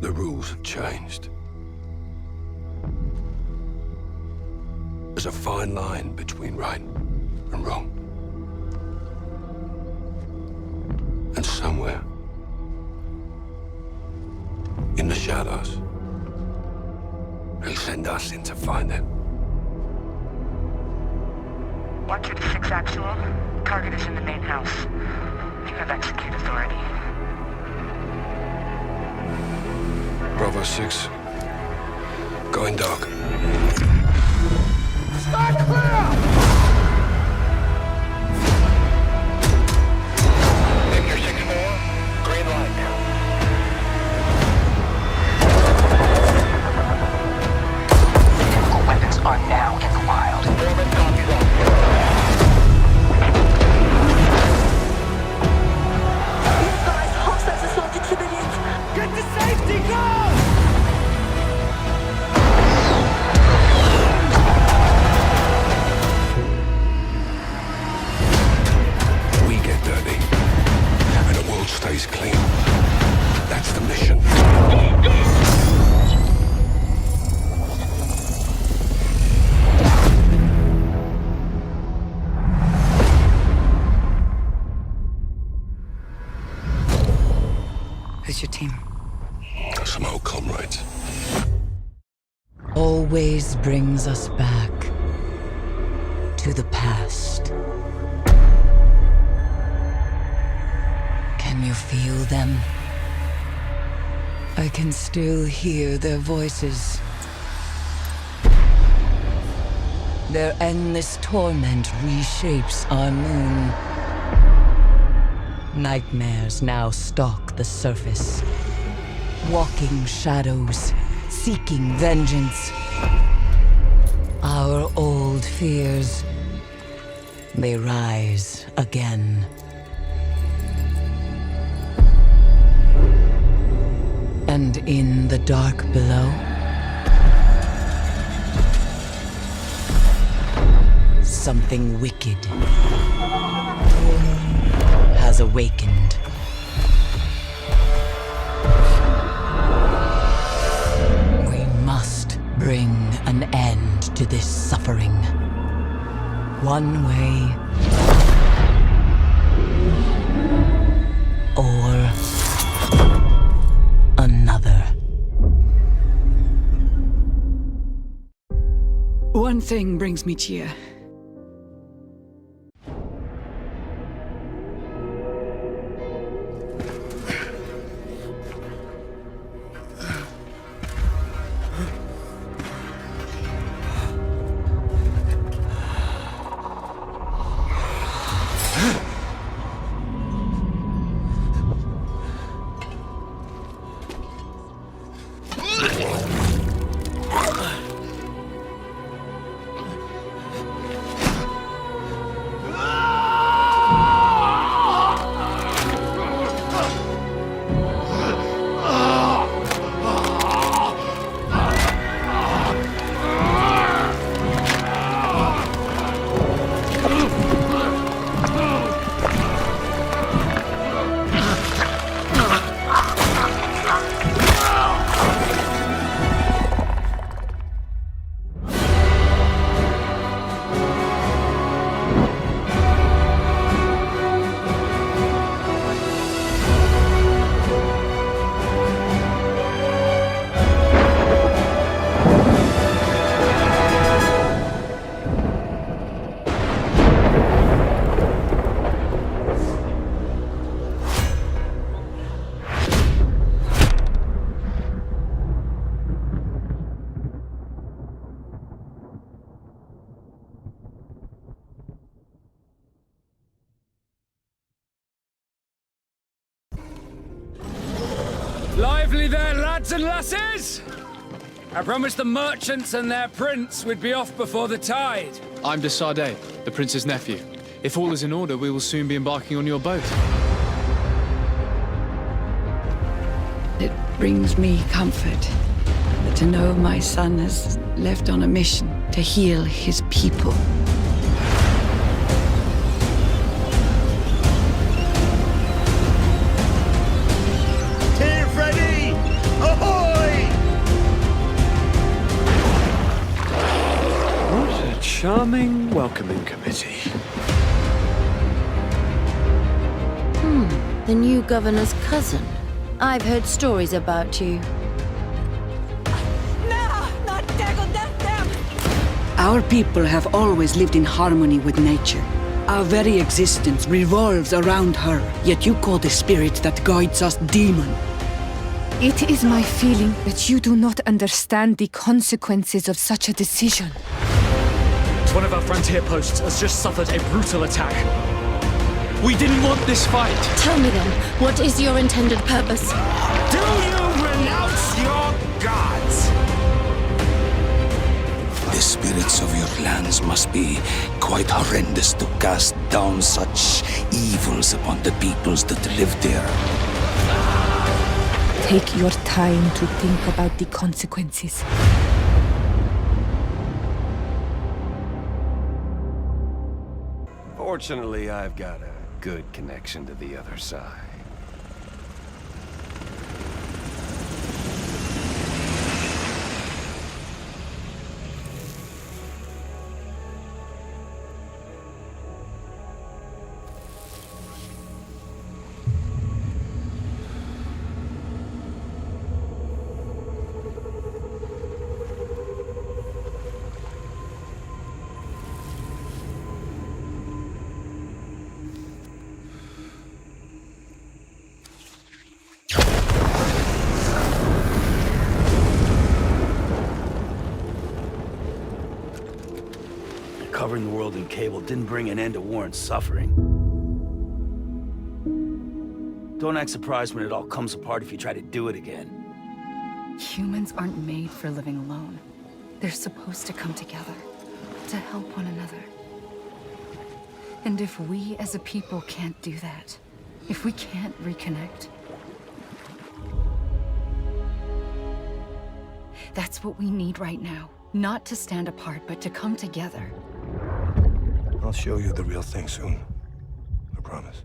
The rules have changed. There's a fine line between right and wrong. And somewhere in the shadows, they'll send us in to find it. 126 actual. Target is in the main house. You have execute authority. Bravo 6. Going dark. Start clear! Victor 6-4, green light now. Chemical weapons are now in the wild. Foreman copies that. You guys, hostiles assaulted civilians. Get to safety, go! We get dirty, and the world stays clean. That's the mission. Who's your team? Some old comrades. Always brings us back to the past. Can you feel them? I can still hear their voices. Their endless torment reshapes our moon. Nightmares now stalk the surface. Walking shadows, seeking vengeance. Our old fears, they rise again. And in the dark below, something wicked has awakened. We must bring an end to this suffering. One way or another. One thing brings me cheer. Lively there, lads and lasses! I promised the merchants and their prince we'd be off before the tide. I'm de Sardet, the prince's nephew. If all is in order, we will soon be embarking on your boat. It brings me comfort to know my son has left on a mission to heal his people. Team Freddy! Ahoy! Spring welcoming committee. The new governor's cousin. I've heard stories about you. Our people have always lived in harmony with nature. Our very existence revolves around her, yet you call the spirit that guides us demon. It is my feeling that you do not understand the consequences of such a decision. One of our frontier posts has just suffered a brutal attack. We didn't want this fight. Tell me then, what is your intended purpose? Do you renounce your gods? The spirits of your lands must be quite horrendous to cast down such evils upon the peoples that live there. Take your time to think about the consequences. Fortunately, I've got a good connection to the other side. Covering the world in cable didn't bring an end to war and suffering. Don't act surprised when it all comes apart if you try to do it again. Humans aren't made for living alone. They're supposed to come together, to help one another. And if we as a people can't do that, if we can't reconnect, that's what we need right now. Not to stand apart, but to come together. I'll show you the real thing soon. I promise.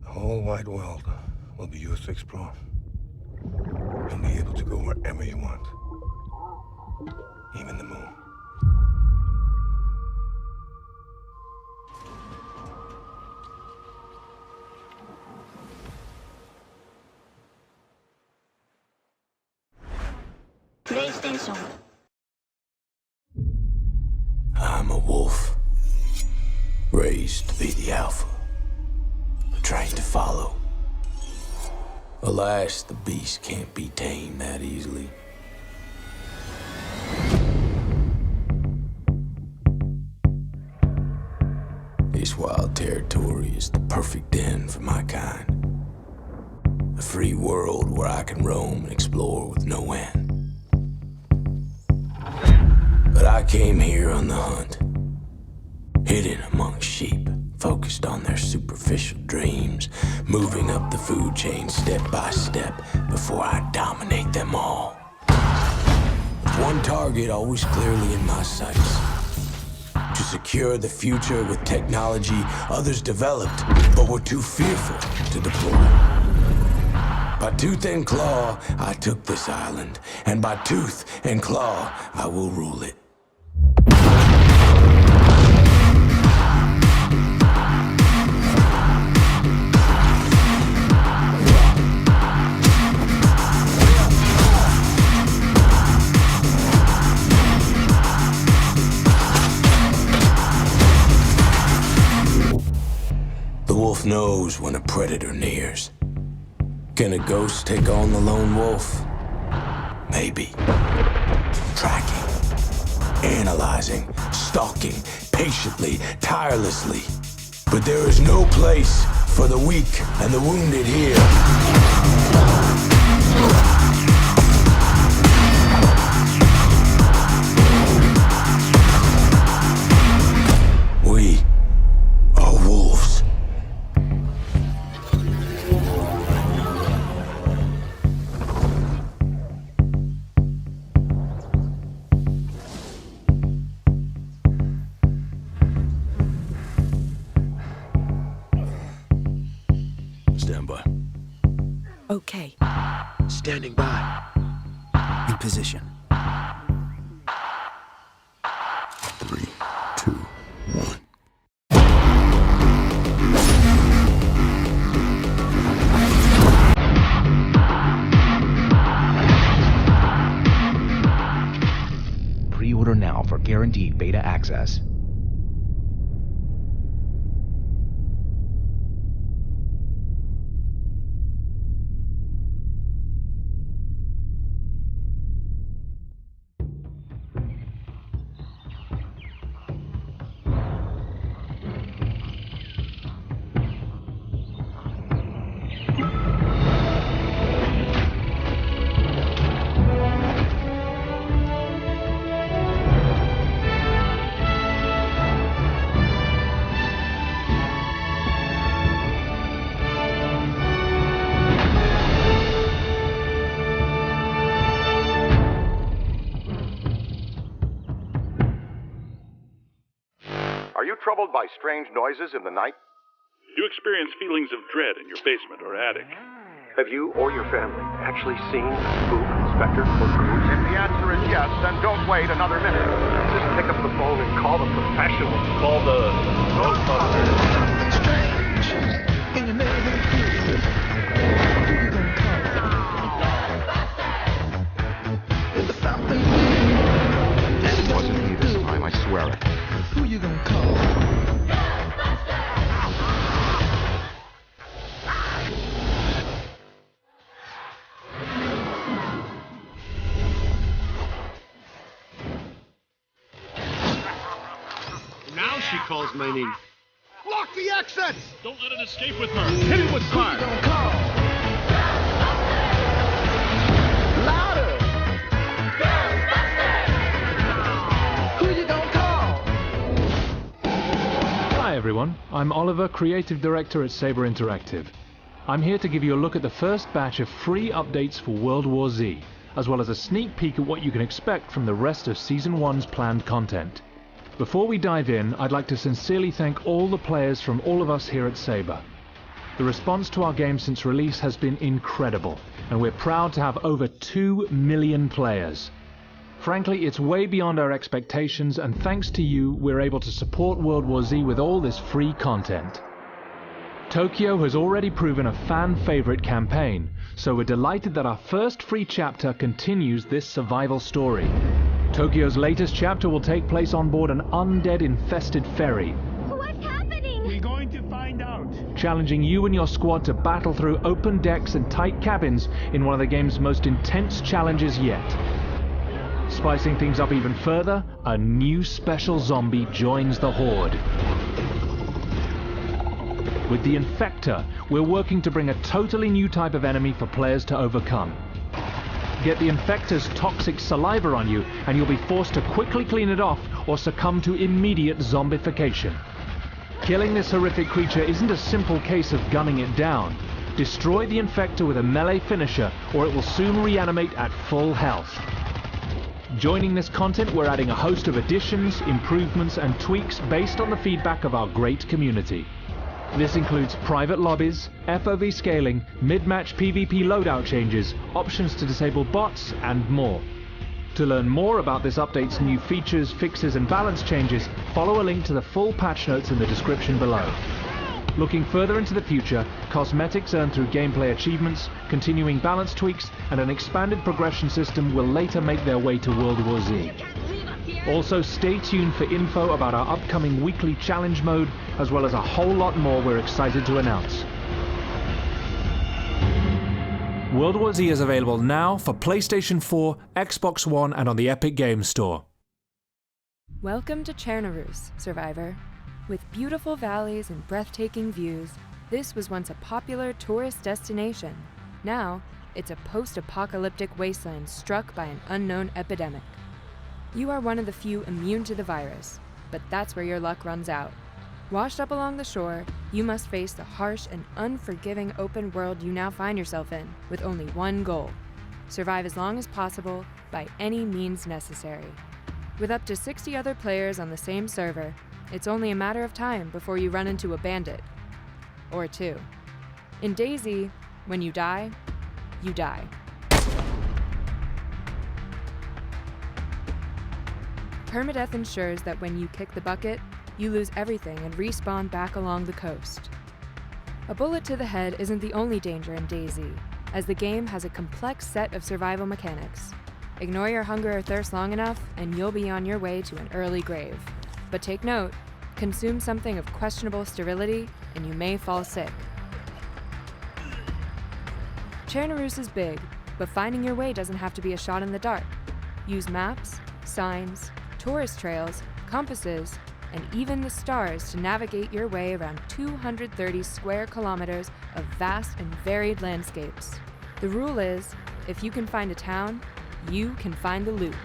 The whole wide world will be yours to explore. You'll be able to go wherever you want. Even the moon. PlayStation. I'm a wolf. Raised to be the alpha. Trained to follow. Alas, the beast can't be tamed that easily. This wild territory is the perfect den for my kind. A free world where I can roam and explore with no end. But I came here on the hunt, hidden among sheep, focused on their superficial dreams, moving up the food chain step by step before I dominate them all. With one target always clearly in my sights. To secure the future with technology others developed, but were too fearful to deploy. By tooth and claw, I took this island, and by tooth and claw, I will rule it. The wolf knows when a predator nears. Can a ghost take on the lone wolf? Maybe. Tracking, analyzing, stalking, patiently, tirelessly. But there is no place for the weak and the wounded here. We are wolves. Stand by. Okay. Standing by. In position. 3, 2, 1. Pre-order now for guaranteed beta access. Are you troubled by strange noises in the night? Do you experience feelings of dread in your basement or attic? Have you or your family actually seen a spook, specter, or ghost? If the answer is yes, then don't wait another minute. Just pick up the phone and call the professionals. Call the Ghostbusters. In your neighborhood. It wasn't me this time, I swear it. Who you gonna call? Now she calls my name. Lock the exits! Don't let it escape with her. Hit it with fire. Louder! Who you gonna call? Hi everyone, I'm Oliver, Creative Director at Saber Interactive. I'm here to give you a look at the first batch of free updates for World War Z, as well as a sneak peek at what you can expect from the rest of Season 1's planned content. Before we dive in, I'd like to sincerely thank all the players from all of us here at Saber. The response to our game since release has been incredible, and we're proud to have over 2 million players. Frankly, it's way beyond our expectations, and thanks to you, we're able to support World War Z with all this free content. Tokyo has already proven a fan-favorite campaign, so we're delighted that our first free chapter continues this survival story. Tokyo's latest chapter will take place on board an undead-infested ferry. What's happening? We're going to find out. Challenging you and your squad to battle through open decks and tight cabins in one of the game's most intense challenges yet. Spicing things up even further, a new special zombie joins the horde. With the Infector, we're working to bring a totally new type of enemy for players to overcome. Get the Infector's toxic saliva on you, and you'll be forced to quickly clean it off or succumb to immediate zombification. Killing this horrific creature isn't a simple case of gunning it down. Destroy the Infector with a melee finisher, or it will soon reanimate at full health. Joining this content, we're adding a host of additions, improvements, and tweaks based on the feedback of our great community. This includes private lobbies, FOV scaling, mid-match PvP loadout changes, options to disable bots, and more. To learn more about this update's new features, fixes, and balance changes, follow a link to the full patch notes in the description below. Looking further into the future, cosmetics earned through gameplay achievements, continuing balance tweaks, and an expanded progression system will later make their way to World War Z. Also, stay tuned for info about our upcoming weekly challenge mode, as well as a whole lot more we're excited to announce. World War Z is available now for PlayStation 4, Xbox One, and on the Epic Games Store. Welcome to Chernarus, Survivor. With beautiful valleys and breathtaking views, this was once a popular tourist destination. Now, it's a post-apocalyptic wasteland struck by an unknown epidemic. You are one of the few immune to the virus, but that's where your luck runs out. Washed up along the shore, you must face the harsh and unforgiving open world you now find yourself in, with only one goal: survive as long as possible by any means necessary. With up to 60 other players on the same server, it's only a matter of time before you run into a bandit. Or two. In DayZ, when you die, you die. Permadeath ensures that when you kick the bucket, you lose everything and respawn back along the coast. A bullet to the head isn't the only danger in DayZ, as the game has a complex set of survival mechanics. Ignore your hunger or thirst long enough, and you'll be on your way to an early grave. But take note, consume something of questionable sterility, and you may fall sick. Chernarus is big, but finding your way doesn't have to be a shot in the dark. Use maps, signs, tourist trails, compasses, and even the stars to navigate your way around 230 square kilometers of vast and varied landscapes. The rule is, if you can find a town, you can find the loot.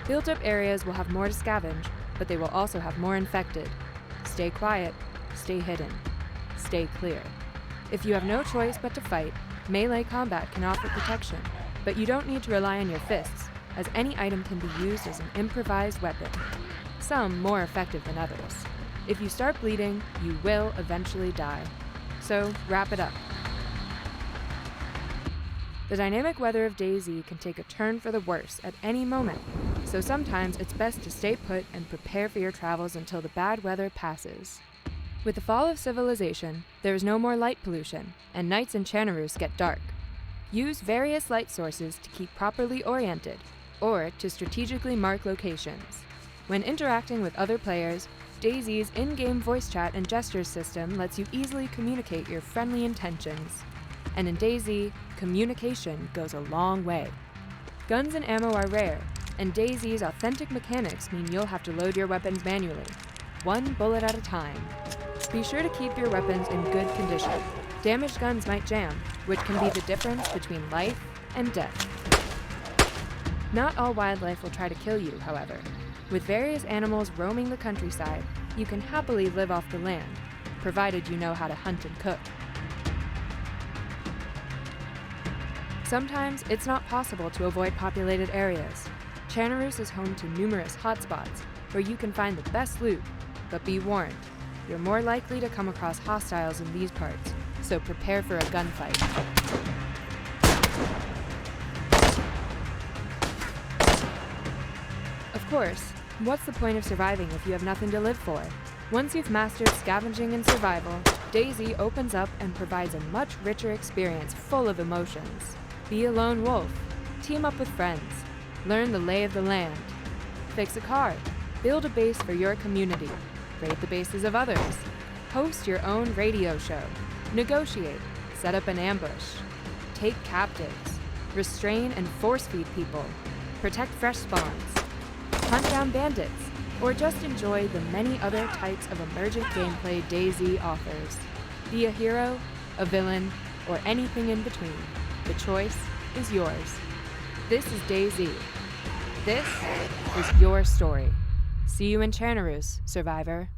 Built-up areas will have more to scavenge, but they will also have more infected. Stay quiet, stay hidden, stay clear. If you have no choice but to fight, melee combat can offer protection, but you don't need to rely on your fists, as any item can be used as an improvised weapon, some more effective than others. If you start bleeding, you will eventually die. So wrap it up. The dynamic weather of DayZ can take a turn for the worse at any moment, so sometimes it's best to stay put and prepare for your travels until the bad weather passes. With the fall of civilization, there is no more light pollution, and nights in Chernarus get dark. Use various light sources to keep properly oriented, or to strategically mark locations. When interacting with other players, DayZ's in-game voice chat and gestures system lets you easily communicate your friendly intentions. And in DayZ, communication goes a long way. Guns and ammo are rare, and DayZ's authentic mechanics mean you'll have to load your weapons manually, one bullet at a time. Be sure to keep your weapons in good condition. Damaged guns might jam, which can be the difference between life and death. Not all wildlife will try to kill you, however. With various animals roaming the countryside, you can happily live off the land, provided you know how to hunt and cook. Sometimes it's not possible to avoid populated areas. Chernarus is home to numerous hotspots where you can find the best loot, but be warned, you're more likely to come across hostiles in these parts, so prepare for a gunfight. Of course, what's the point of surviving if you have nothing to live for? Once you've mastered scavenging and survival, DayZ opens up and provides a much richer experience full of emotions. Be a lone wolf, team up with friends, learn the lay of the land, fix a car, build a base for your community, raid the bases of others, host your own radio show, negotiate, set up an ambush, take captives, restrain and force-feed people, protect fresh spawns, hunt down bandits, or just enjoy the many other types of emergent gameplay DayZ offers. Be a hero, a villain, or anything in between. The choice is yours. This is DayZ. This is your story. See you in Chernarus, survivor.